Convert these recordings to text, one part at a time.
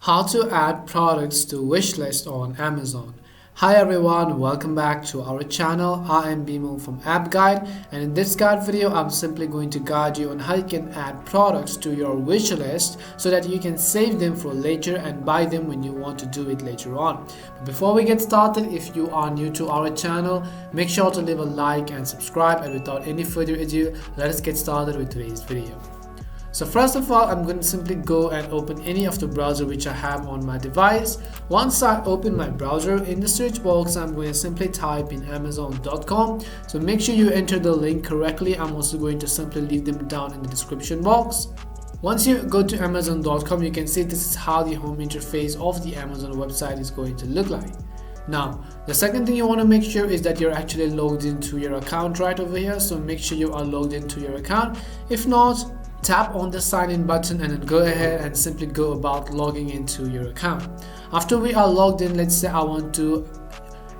How to add products to wishlist on Amazon. Hi everyone, welcome back to our channel. I am Bimo from App Guide, and in this guide video I'm simply going to guide you on how you can add products to your wish list so that you can save them for later and buy them when you want to do it later on. But before we get started, if you are new to our channel, make sure to leave a like and subscribe, and without any further ado, let us get started with today's video. So first of all, I'm going to simply go and open any of the browser which I have on my device. Once I open my browser, in the search box I'm going to simply type in amazon.com. So make sure you enter the link correctly. I'm also going to simply leave them down in the description box. Once you go to amazon.com, you can see this is how the home interface of the Amazon website is going to look like. Now, the second thing you want to make sure is that you're actually logged into your account right over here. So make sure you are logged into your account. If not, tap on the sign in button and then go ahead and simply go about logging into your account. After we are logged in, let's say I want to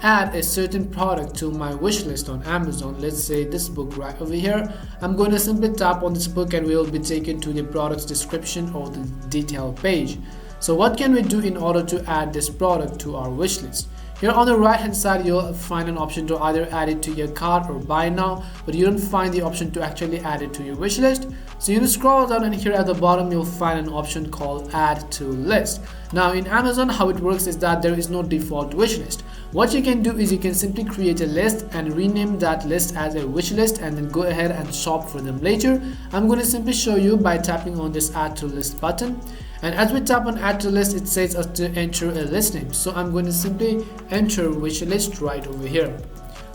add a certain product to my wish list on Amazon. Let's say this book right over here. I'm going to simply tap on this book and we will be taken to the product's description or the detail page. So what can we do in order to add this product to our wish list? Here on the right hand side, you'll find an option to either add it to your cart or buy now, but you don't find the option to actually add it to your wish list. So you scroll down, and here at the bottom you'll find an option called add to list. Now in Amazon, how it works is that there is no default wish list. What you can do is you can simply create a list and rename that list as a wish list and then go ahead and shop for them later. I'm going to simply show you by tapping on this add to list button. And as we tap on add to list, it says us to enter a list name. So I'm going to simply enter wish list right over here.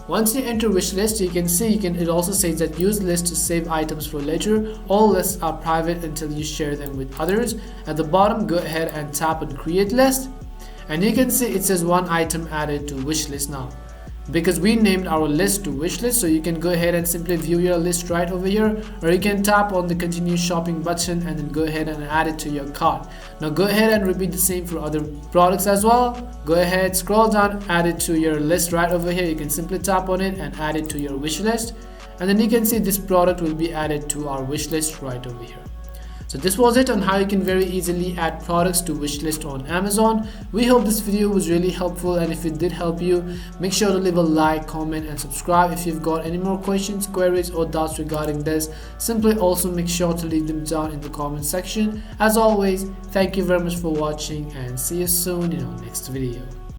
Once you enter wish list, you can see it also says that use list to save items for later. All lists are private until you share them with others. At the bottom, go ahead and tap on create list. And you can see it says one item added to wish list now, because we named our list to wish list. So you can go ahead and simply view your list right over here, or you can tap on the continue shopping button and then go ahead and add it to your cart. Now go ahead and repeat the same for other products as well. Go ahead, scroll down, add it to your list right over here. You can simply tap on it and add it to your wish list, and then you can see this product will be added to our wish list right over here. So this was it on how you can very easily add products to wishlist on Amazon. We hope this video was really helpful, and if it did help you, make sure to leave a like, comment and subscribe. If you've got any more questions, queries or doubts regarding this, simply also make sure to leave them down in the comment section. As always, thank you very much for watching and see you soon in our next video.